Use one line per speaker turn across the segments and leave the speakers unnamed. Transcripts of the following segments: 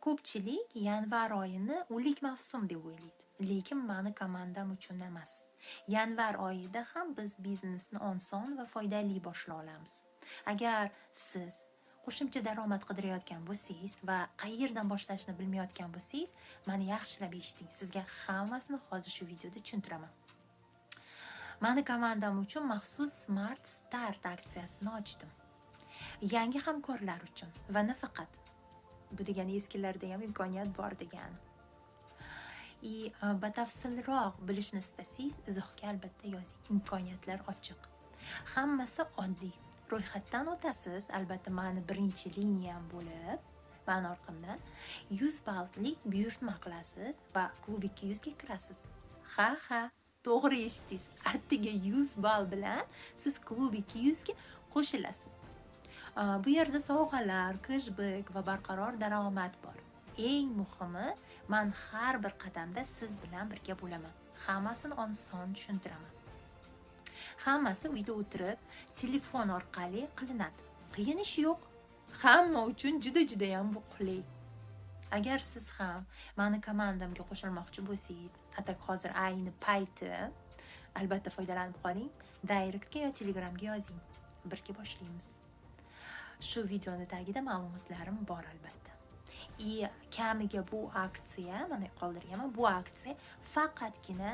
Ko'pchilik yanvar oyini o'lik mavsum deb o'ylaydi, lekin mani komandam uchun emas. Yanvar oyida ham biz biznesni oson va foydali boshlay olamiz. Agar siz qo'shimcha daromad qidirayotgan bo'lsangiz va qayerdan boshlashni bilmayotgan bo'lsangiz, mani yaxshilab eshiting. Sizga hammasini hozir shu videoda tushuntiraman. Mani komandam uchun maxsus Smart Start aksiyasini ochdim. Yangi hamkorlar uchun va nafaqat. Bu degani eskilarda ham imkoniyat bor degani. Batafsilroq bilishni istasangiz, izohga albatta yozing. Imkoniyatlar ochiq. Hammasi oddiy. Ro'yxatdan o'tasiz, albatta mani birinchi liniyam bo'lib, mani orqamdan 100 balllik buyurtma qilasiz va klub 200 ga kirasiz. Ha, to'g'ri eshitdingiz. Attiga 100 ball bilan siz klub 200 ga qo'shilasiz. Bu yerda sovg'alar, cashback va barqaror daromad bor. Eng muhimi, men har bir qadamda siz bilan birga bo'laman. Hammasini oson tushuntiraman. Hammasi uyda o'tirib, telefon orqali qilinadi. Qiyin ish yo'q. Hamma uchun juda ham qulay. Agar siz ham meni komandamga qo'shilmoqchi bo'lsangiz, atak hozir ayni payti, albatta foydalanib qoling. Directga yo Telegramga yozing. Birga boshlaymiz. Shu videoni tagida ma'lumotlarim bor albatta. Kamiga bu aksiya, mana qoldirganman. Bu aksiya faqatgina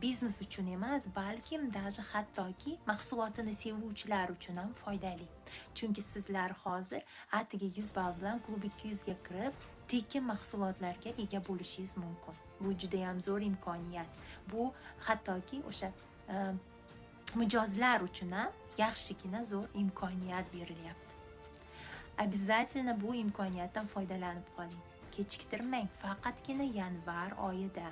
biznes uchun emas, balkim даже hattoki mahsulotini sevuvchilar uchun ham foydali. Chunki sizlar hozir atiga 100 ball bilan klub 200 ga kirib, tekin mahsulotlarga ega bo'lishingiz mumkin. Bu juda ham zo'r imkoniyat. Bu hattoki o'sha mijozlar uchun ham yaxshigina zo'r imkoniyat berilyapti. Обязательно bu imkoniyatdan foydalanib qoling. Kechiktirmang, faqatgina yanvar oyida.